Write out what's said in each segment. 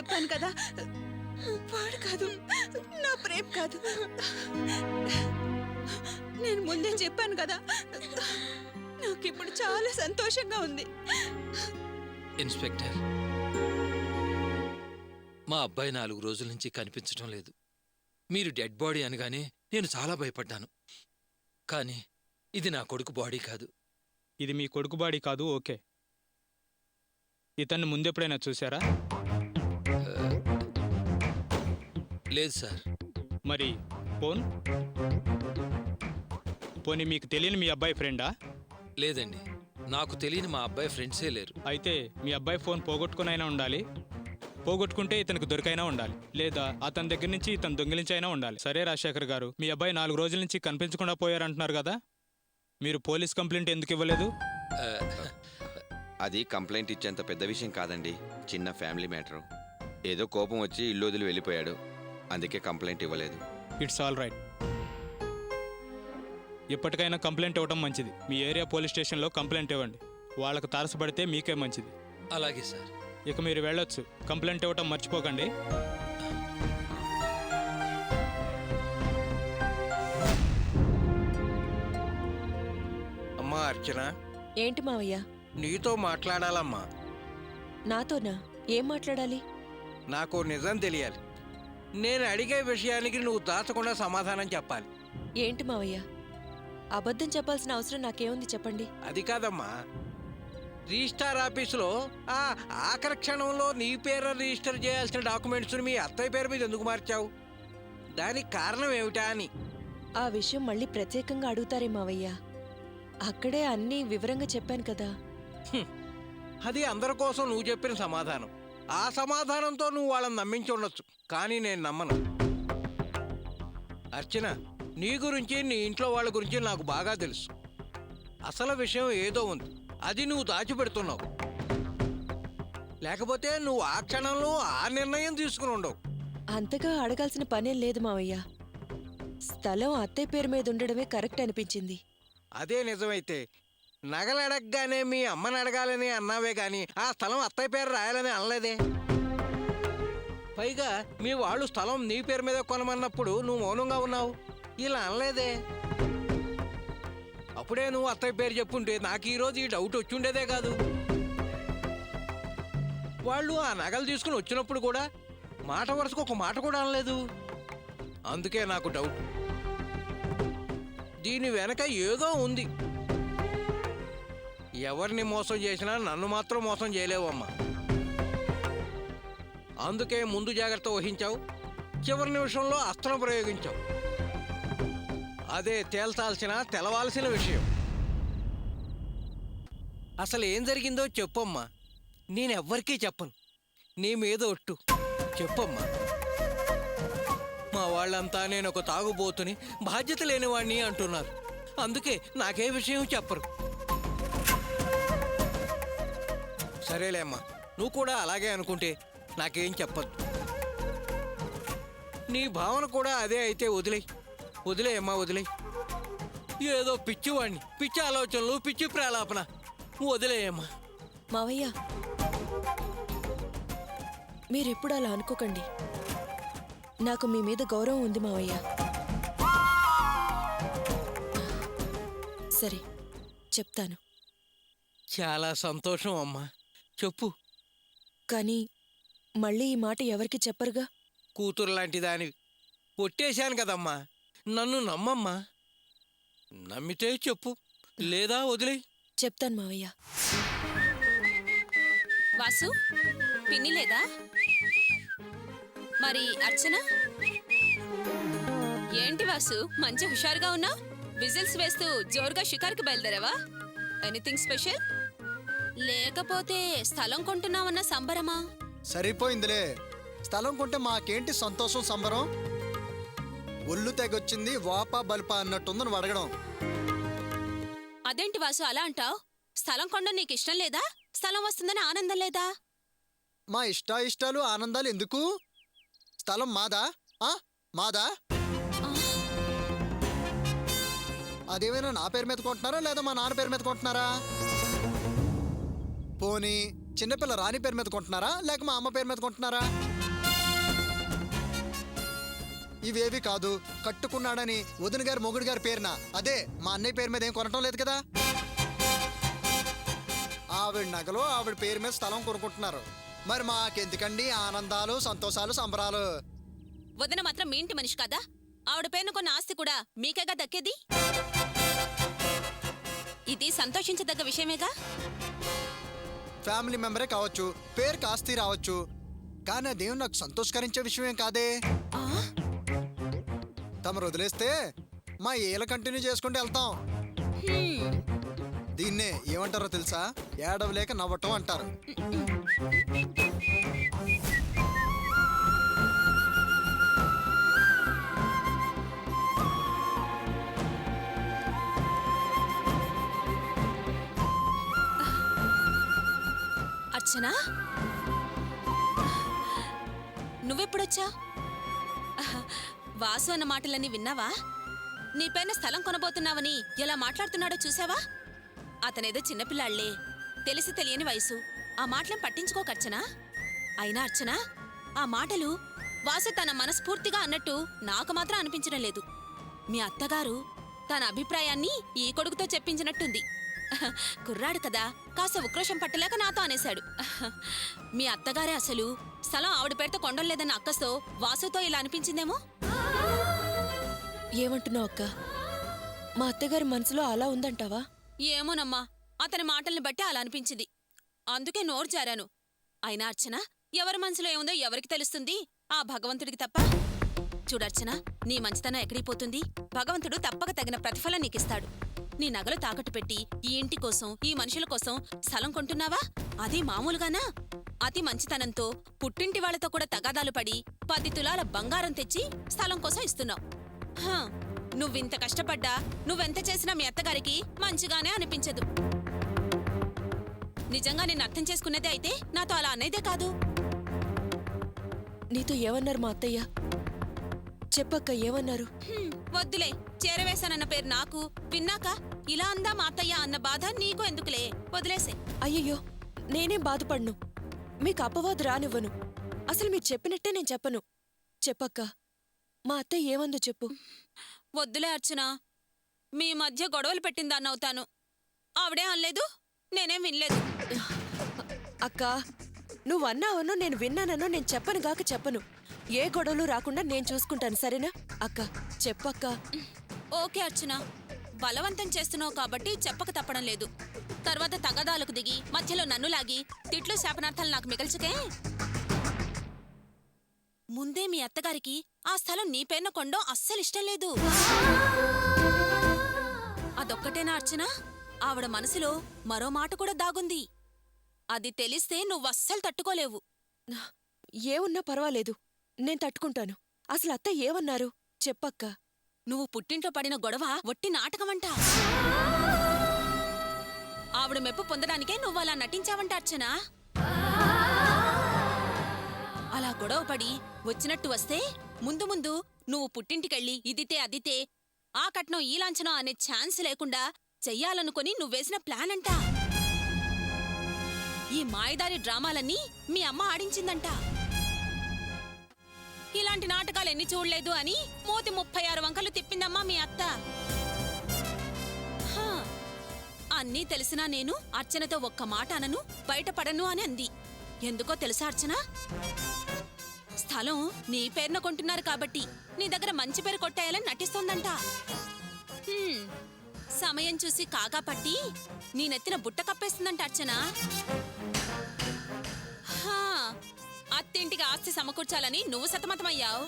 చెప్పాను కదా, వాడు కాదు, నా ప్రేమ్ కాదు. నేను ముందే చెప్పాను కదా, నాకిప్పుడు చాలా సంతోషంగా ఉంది. ఇన్స్పెక్టర్, మా అబ్బాయి 4 రోజుల నుంచి కనిపించడం లేదు. మీరు డెడ్ బాడీ అనగానే నేను చాలా భయపడ్డాను. కానీ ఇది నా కొడుకు బాడీ కాదు. ఇది మీ కొడుకు బాడీ కాదు, ఓకే. ఇతన్ని ముందెప్పుడైనా చూసారా? లేదు సార్. మరి పోనీ మీకు తెలియని మీ అబ్బాయి ఫ్రెండా? లేదండి, నాకు తెలియని మా అబ్బాయి ఫ్రెండ్సే లేరు. అయితే మీ అబ్బాయి ఫోన్ పోగొట్టుకునైనా ఉండాలి, పోగొట్టుకుంటే ఇతనికి దొరికైనా ఉండాలి, లేదా అతని దగ్గర నుంచి ఇతను దొంగిలించైనా ఉండాలి. సరే రాజశేఖర్ గారు, మీ అబ్బాయి 4 రోజుల నుంచి కనిపించకుండా పోయారంటున్నారు కదా, మీరు పోలీస్ కంప్లైంట్ ఎందుకు ఇవ్వలేదు? అది కంప్లైంట్ ఇచ్చేంత పెద్ద విషయం కాదండి, చిన్న ఫ్యామిలీ మ్యాటరు. ఏదో కోపం వచ్చి ఇల్లు వదిలి వెళ్ళిపోయాడు, అందుకే కంప్లైంట్ ఇవ్వలేదు. It's all right. ఎప్పటికైనా కంప్లైంట్ ఇవ్వడం మంచిది. మీ ఏరియా పోలీస్ స్టేషన్లో కంప్లైంట్ ఇవ్వండి. వాళ్ళకు తారసపడితే మీకే మంచిది. అలాగే సార్. ఇక మీరు వెళ్ళొచ్చు. కంప్లైంట్ ఇవ్వటం మర్చిపోకండి. అమ్మా అర్చన, ఏంటి మావయ్య? నీతో మాట్లాడాలమ్మా. నాతోనా? ఏం మాట్లాడాలి? నాకు నిజం తెలియాలి. నేను అడిగే విషయానికి నువ్వు దాచకుండా సమాధానం చెప్పాలి. ఏంటి మావయ్య? అబద్ధం చెప్పాల్సిన అవసరం నాకేముంది, చెప్పండి. అది కాదమ్మా, రిజిస్టార్ ఆఫీసులో ఆఖరి క్షణంలో నీ పేరు రిజిస్టర్ చేయాల్సిన డాక్యుమెంట్స్ని మీ అత్తయ్య పేరు మీద ఎందుకు మార్చావు? దానికి కారణం ఏమిటా అని. ఆ విషయం మళ్ళీ ప్రత్యేకంగా అడుగుతారే మావయ్య? అక్కడే అన్నీ వివరంగా చెప్పాను కదా. అది అందరి కోసం నువ్వు చెప్పిన సమాధానం. ఆ సమాధానంతో నువ్వు వాళ్ళని నమ్మించి ఉండొచ్చు, కానీ నేను నమ్మను. అర్చన, నీ గురించి నీ ఇంట్లో వాళ్ళ గురించి నాకు బాగా తెలుసు. అసలు విషయం ఏదో ఉంది, అది నువ్వు దాచిపెడుతున్నావు. లేకపోతే నువ్వు ఆ క్షణంలో ఆ నిర్ణయం తీసుకుని ఉండవు. అంతగా అడగాల్సిన పనేం లేదు మావయ్య. స్థలం అత్తయ్య పేరు మీద ఉండడమే కరెక్ట్ అనిపించింది. అదే నిజమైతే నగలు అడగగానే మీ అమ్మని అడగాలని అన్నావే గాని ఆ స్థలం అత్తయ్య పేరు రాయాలని అనలేదే. పైగా మీ వాళ్ళు స్థలం నీ పేరు మీద కొనమన్నప్పుడు నువ్వు మౌనంగా ఉన్నావు, ఇలా అనలేదే. అప్పుడే నువ్వు అత్తయ్య పేరు చెప్పుంటే నాకు ఈరోజు ఈ డౌట్ వచ్చిండేదే కాదు. వాళ్ళు ఆ నగలు తీసుకుని వచ్చినప్పుడు కూడా మాట వరుసకు ఒక మాట కూడా అనలేదు. అందుకే నాకు డౌట్. దీని వెనక ఏదో ఉంది. ఎవరిని మోసం చేసినా నన్ను మాత్రం మోసం చేయలేవమ్మా. అందుకే ముందు జాగ్రత్త వహించావు, చివరి నిమిషంలో అస్త్రం ప్రయోగించావు. అదే తెలవాల్సిన విషయం. అసలు ఏం జరిగిందో చెప్పమ్మా. నేనెవ్వరికీ చెప్పను, నీ మీద ఒట్టు. చెప్పమ్మా. మా వాళ్ళంతా నేను ఒక తాగుబోతుని, బాధ్యత లేనివాణ్ణి అంటున్నారు. అందుకే నాకే విషయం చెప్పరు. సరేలేమ్మా, నువ్వు కూడా అలాగే అనుకుంటే నాకేం చెప్పద్దు. నీ భావన కూడా అదే అయితే వదిలేయమ్మా, వదిలేయ్. ఏదో పిచ్చివాణ్ణి, పిచ్చి ఆలోచనలు, పిచ్చి ప్రాలాపన. వదిలేయమ్మా. మావయ్య, మీరెప్పుడు అలా అనుకోకండి. నాకు మీ మీద గౌరవం ఉంది మావయ్య. సరే, చెప్తాను. చాలా సంతోషం అమ్మా, చెప్పు. కానీ మళ్ళీ ఈ మాట ఎవరికి చెప్పరుగా? కూతురు లాంటి దానివి. ఒట్టేశాను కదమ్మా, నన్ను నమ్మమ్మా. నమ్మితే చెప్పు, లేదా వదిలే. చెప్తాను మావయ్య. వాసు, పిన్ని లేదా? మరి అర్చన? ఏంటి వాసు, మంచి హుషారుగా ఉన్నావు? విజిల్స్ వేస్తూ జోరుగా షికార్కి బయలుదేరావా? Anything special? లేకపోతే స్థలం కొంటున్నావన్న సంబరమా? సరిపోయిందిలే. స్థలం కొంటే మాకేంటి సంతోషం, సంబరం? ఒళ్ళు తెగొచ్చింది, వాపా బల్పా అన్నట్టుంది నువ్వు అడగడం. అదేంటి వాసు అలా అంటావు? స్థలం కొనడం నీకు ఇష్టం లేదా? స్థలం వస్తుందని ఆనందం లేదా? మా ఇష్టాలు ఆనందాలు ఎందుకు? స్థలం మాదా? మాదా? అదేమైనా నా పేరు మీద కొంటున్నారా లేదా మా నాన్న పేరు మీద కొంటున్నారా? పోనీ చిన్నపిల్ల రాణి పేరు మీద కొంటున్నారా లేక మా అమ్మ పేరు మీద కొంటున్నారా? ఇవేవి కాదు. కట్టుకున్నాడని వదిన గారి మొగుడు గారి పేరున, అదే మా అన్నయ్య పేరు మీద ఏం కొనటం లేదు కదా. ఆవిడ నగలు ఆవిడ పేరు మీద స్థలం కొనుక్కుంటున్నారు. మరి మాకెందుకండి ఆనందాలు, సంతోషాలు, సంబరాలు? వదిన మాత్రం మీ ఇంటి మనిషి కదా, ఆవిడ పేరున కొన్న ఆస్తి కూడా మీకేగా దక్కేది. ఇది సంతోషించదగ్గ విషయమేగా. ఫ్యామిలీ మెంబరే కావచ్చు, పేరుకి ఆస్తి రావచ్చు, కానీ అదేం నాకు సంతోషకరించే విషయం కాదే. ఆ? తమరు వదిలేస్తే మా ఏల కంటిన్యూ చేసుకుంటూ వెళ్తాం. హ్మ్. దీన్నే ఏమంటారో తెలుసా? ఏడవలేక నవ్వటం అంటారు. అర్చనా, నువ్వెప్పుడొచ్చా? వాసు అన్న మాటలన్నీ విన్నావా? నీ పైన స్థలం కొనబోతున్నావని ఎలా మాట్లాడుతున్నాడో చూసావా? అతనేదో చిన్నపిల్లాళ్లే, తెలిసి తెలియని వయసు. ఆ మాటలను పట్టించుకోకర్చనా. అయినా అర్చనా, ఆ మాటలు వాసు తన మనస్ఫూర్తిగా అన్నట్టు నాకు మాత్రం అనిపించడం లేదు. మీ అత్తగారు తన అభిప్రాయాన్ని ఈ కొడుకుతో చెప్పించినట్టుంది. కుర్రాడు కదా, కాస్త ఉక్రోషం పట్టలేక నాతో అనేశాడు. మీ అత్తగారే అసలు స్థలం ఆవిడ పేరుతో కొండం లేదన్న అక్కతో వాసుతో ఇలా అనిపించిందేమో. ఏమంటున్నావు అక్క? మా అత్తగారి మనసులో అలా ఉందంటావా? ఏమోనమ్మా, అతని మాటల్ని బట్టి అలా అనిపించింది. అందుకే నోరు జారాను. అయినా అర్చన, ఎవరి మనసులో ఏముందో ఎవరికి తెలుస్తుంది? ఆ భగవంతుడికి తప్ప. చూడర్చన, నీ మంచితనం ఎక్కడికి పోతుంది? భగవంతుడు తప్పక తగిన ప్రతిఫలం నీకిస్తాడు. నీ నగలు తాకట్టు పెట్టి ఈ ఇంటి కోసం, ఈ మనుషుల కోసం స్థలం కొంటున్నావా? అది మామూలుగానా? అతి మంచితనంతో పుట్టింటి వాళ్లతో కూడా తగాదాలు పడి 10 తులాల బంగారం తెచ్చి స్థలం కోసం ఇస్తున్నావు. నువ్వింత కష్టపడ్డా, నువ్వెంత చేసినా మీ అత్తగారికి మంచిగానే అనిపించదు. నిజంగా నేను అర్థం చేసుకునేదే అయితే నాతో అలా అనేదే కాదు. నీతో ఏమన్నారు మా అత్తయ్య? చెప్పక్క, ఏమన్నారు? వద్దులే, చేరవేశానన్న పేరు నాకు విన్నాక ఇలా అందా మా అత్తయ్య అన్న బాధ నీకు ఎందుకులే, వదిలేసే. అయ్యయ్యో, నేనేం బాధపడ్ను. మీకు అపవాదు రానివ్వను. అసలు మీరు చెప్పినట్టే నేను చెప్పను. చెప్పక్క, మా అత్తయ్య ఏమందో చెప్పు. వద్దులే అర్చన, మీ మధ్య గొడవలు పెట్టిందాన్నవుతాను. ఆవిడే అనలేదు, నేనేం వినలేదు. అక్క, నువ్వన్నావనో నేను విన్నానో నేను చెప్పనుగాక చెప్పను. ఏ గొడవలు రాకుండా నేను చూసుకుంటాను, సరేనా? అక్క, చెప్పక్క. ఓకే అర్చన, బలవంతం చేస్తున్నావు కాబట్టి చెప్పక తప్పడం లేదు. తర్వాత తగదాలకు దిగి మధ్యలో నన్ను లాగి తిట్లు శాపనార్థాలు నాకు మిగల్చకే. ముందే మీ అత్తగారికి ఆ స్థలం నీ పేరున కొండం అస్సలిష్టం లేదు. అదొక్కటేనా అర్చన? ఆవిడ మనసులో మరో మాట కూడా దాగుంది. అది తెలిస్తే నువ్వస్సలు తట్టుకోలేవు. ఏమున్నా పర్వాలేదు, నేను తట్టుకుంటాను. అసలు అత్త ఏమన్నారు చెప్పక్క. నువ్వు పుట్టింట్లో పడిన గొడవ ఒట్టి నాటకమంట. ఆవిడ మెప్పు పొందడానికే నువ్వు అలా నటించావంట అర్చనా. అలా గొడవ పడి వచ్చినట్టు వస్తే ముందు ముందు నువ్వు పుట్టింటికెళ్ళి ఇదితే అదితే, ఆ కట్నం ఈ లాంఛనం అనే ఛాన్స్ లేకుండా చెయ్యాలనుకుని నువ్వేసిన ప్లాన్ అంట. ఈ మాయదారి డ్రామాలన్నీ మీ అమ్మ ఆడించిందంట. ఇలాంటి నాటకాలు ఎన్ని చూడలేదు అని మూతి 36 వంకలు తిప్పిందమ్మా మీ అత్త. అన్నీ తెలిసినా నేను అర్చనతో ఒక్క మాట అనను, బయటపడను అని అంది. ఎందుకో తెలుసా అర్చన? స్థలం నీ పేరున కొంటున్నారు కాబట్టి నీ దగ్గర మంచి పేరు కొట్టేయాలని నటిస్తోందంట. సమయం చూసి కాకా పట్టి నీ నెత్తిన బుట్ట కప్పేస్తుందంట అర్చన. అత్తింటికి ఆస్తి సమకూర్చాలని నువ్వు సతమతమయ్యావు.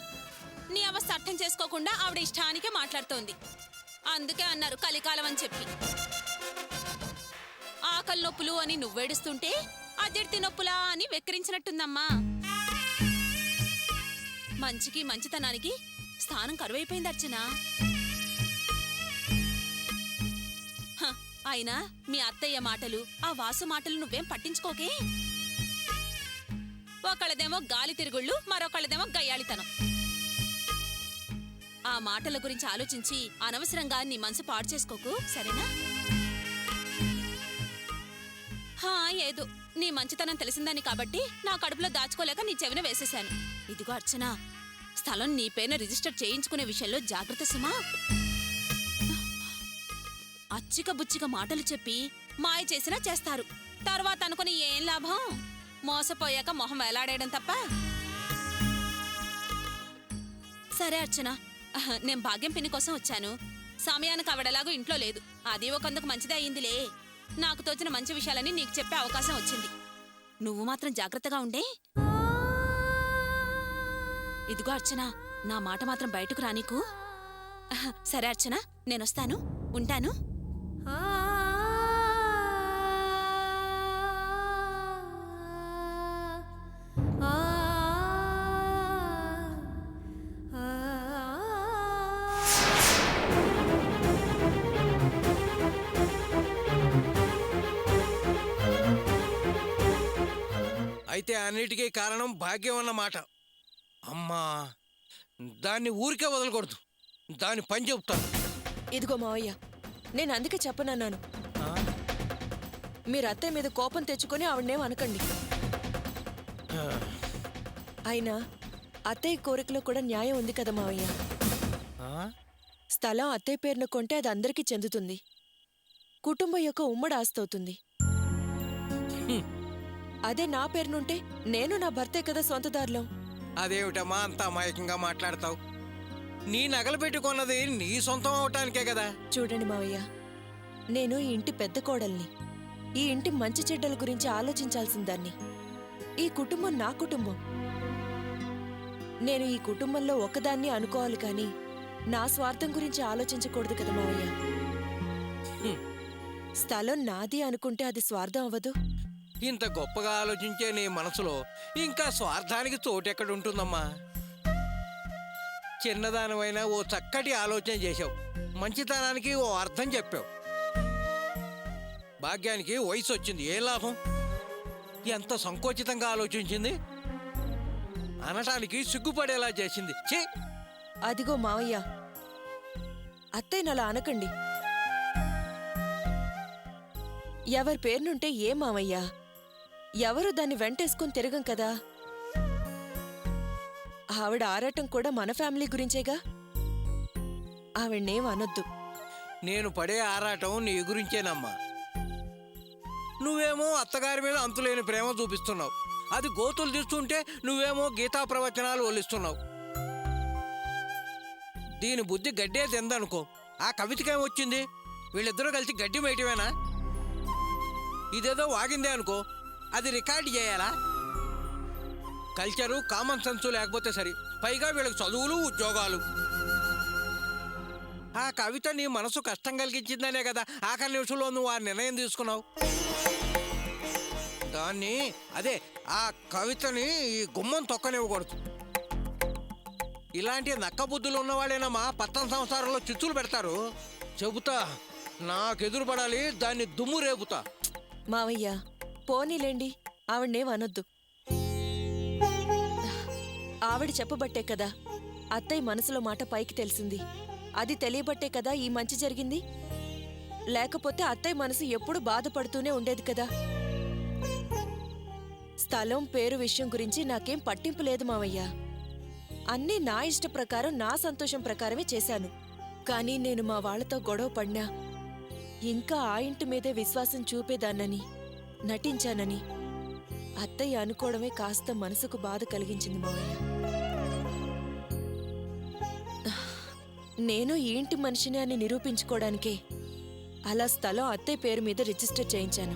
నీ అవస్థ అర్థం చేసుకోకుండా ఆవిడ ఇష్టానికే మాట్లాడుతోంది. అందుకే అన్నారు కలికాలం అని చెప్పి. ఆకలి నొప్పులు అని నువ్వేడుస్తుంటే అజీర్తి నొప్పులా అని వెక్కిరించినట్టుందమ్మా. మంచికి మంచితనానికి స్థానం కరువైపోయింది అర్చన. అయినా మీ అత్తయ్య మాటలు, ఆ వాసు మాటలు నువ్వేం పట్టించుకోకే. ఒకళ్ళదేమో గాలి తిరుగుళ్ళు, మరొకళ్ళదేమో గయ్యాళితనం. ఆ మాటల గురించి ఆలోచించి అనవసరంగా నీ మనసు పాడు చేసుకోకు, సరేనా? ఏదో నీ మంచితనం తెలిసిందని కాబట్టి నా కడుపులో దాచుకోలేక నీ చెవిన వేసేశాను. ఇదిగో అర్చన, స్థలం నీ పేరున రిజిస్టర్ చేయించుకునే విషయంలో జాగ్రత్త సుమా. అచ్చిక బుచ్చిక మాటలు చెప్పి మాయ చేసినా చేస్తారు. తర్వాత అనుకుని ఏం లాభం? మోసపోయాక మొహం వేలాడేయడం తప్ప. సరే అర్చన, నేను భాగ్యం పిన్ని కోసం వచ్చాను. సమయానికి ఆవిడలాగూ ఇంట్లో లేదు. అది ఒకందుకు మంచిదే అయ్యిందిలే. నాకు తోచిన మంచి విషయాలని నీకు చెప్పే అవకాశం వచ్చింది. నువ్వు మాత్రం జాగ్రత్తగా ఉండే. ఇదిగో అర్చన, నా మాట మాత్రం బయటకు రానీకు. సరే అర్చన, నేనొస్తాను. ఉంటాను. అయితే అన్నిటికీ కారణం భాగ్యం అన్నమాట. అమ్మా, దాన్ని ఊరికే వదలకూడదు. దాని పని చెప్తాను. ఇదిగో మావయ్య, నేను అందుకే చెప్పనన్నాను. మీరు అత్తయ్య మీద కోపం తెచ్చుకొని ఆవిడనేం అనకండి. అయినా అత్తయ్య కోరికలో కూడా న్యాయం ఉంది కదా మావయ్య. స్థలం అత్తయ్య పేరున కొంటే అది అందరికీ చెందుతుంది. కుటుంబం యొక్క ఉమ్మడి ఆస్తి అవుతుంది. అదే నా పేరునుంటే నేను నా భర్తే కదా సొంతదారులం. అదేమిటమ్మా అంత అమాయకంగా మాట్లాడతావు? నీ నగలు పెట్టుకున్నది నీ సొంతం అవటానికే కదా. చూడండి మావయ్య, నేను ఈ ఇంటి పెద్ద కోడల్ని. ఈ ఇంటి మంచి చెడ్డల గురించి ఆలోచించాల్సిన దాన్ని. ఈ కుటుంబం నా కుటుంబం. నేను ఈ కుటుంబంలో ఒకదాన్ని అనుకోవాలి కానీ నా స్వార్థం గురించి ఆలోచించకూడదు కదా మావయ్య. స్థలం నాది అనుకుంటే అది స్వార్థం అవ్వదు. ఇంత గొప్పగా ఆలోచించే నీ మనసులో ఇంకా స్వార్థానికి చోటెక్కడుంటుందమ్మా? చిన్నదానివైనా ఓ చక్కటి ఆలోచన చేశావు. మంచితనానికి ఓ అర్థం చెప్పావు. భాగ్యానికి వయసు వచ్చింది, ఏం లాభం? ఎంత సంకోచితంగా ఆలోచించింది. అనటానికి సిగ్గుపడేలా చేసింది. ఛీ! అదిగో మావయ్య, అత్తయ్యనలా అనకండి. ఎవరి పేరునుంటే ఏ మావయ్య? ఎవరు దాన్ని వెంటేసుకొని తిరగం కదా. ఆవిడ ఆరాటం కూడా మన ఫ్యామిలీ గురించేగా. ఆవిడ్నేం అనొద్దు. నేను పడే ఆరాటం నీ గురించేనమ్మా. నువ్వేమో అత్తగారి మీద అంతులేని ప్రేమ చూపిస్తున్నావు. అది గోతులు తీస్తుంటే నువ్వేమో గీతా ప్రవచనాలు ఒలిస్తున్నావు. దీని బుద్ధి గడ్డే తిందనుకో. ఆ కవితకేమొచ్చింది? వీళ్ళిద్దరూ కలిసి గడ్డి మేయటమేనా? ఇదేదో వాగిందే అనుకో, అది రికార్డు చేయాలా? కల్చరు కామన్ సెన్స్ లేకపోతే సరి. పైగా వీళ్ళకి చదువులు ఉద్యోగాలు. ఆ కవిత నీ మనసు కష్టం కలిగించిందనే కదా ఆఖరి నిమిషంలో నువ్వు ఆ నిర్ణయం తీసుకున్నావు. దాన్ని అదే ఆ కవితని ఈ గుమ్మం తొక్కనివ్వకూడదు. ఇలాంటి నక్క బుద్ధులు ఉన్నవాళ్ళేనమ్మా పట్టణ సంసారంలో చిచ్చులు పెడతారు. చెబుతా, నాకెదురు పడాలి, దాన్ని దుమ్ము రేపుతా. మావయ్య, పోనీలేండి, ఆవిడ్నేం అనొద్దు. ఆవిడ చెప్పబట్టే కదా అత్తయ్య మనసులో మాట పైకి తెలిసింది. అది తెలియబట్టే కదా ఈ మంచి జరిగింది. లేకపోతే అత్తయ్య మనసు ఎప్పుడు బాధపడుతూనే ఉండేది కదా. స్థలం పేరు విషయం గురించి నాకేం పట్టింపు లేదు మావయ్య. అన్నీ నా ఇష్ట ప్రకారం, నా సంతోషం ప్రకారమే చేశాను. కానీ నేను మా వాళ్లతో గొడవ పడినా ఇంకా ఆ ఇంటి మీదే విశ్వాసం చూపేదాన్నని, నటించానని అత్తయ్య అనుకోవడమే కాస్త మనసుకు బాధ కలిగించింది మావయ్య. నేను ఈ ఇంటి మనిషిని అని నిరూపించుకోవడానికే అలా స్థలం అత్తయ్య పేరు మీద రిజిస్టర్ చేయించాను.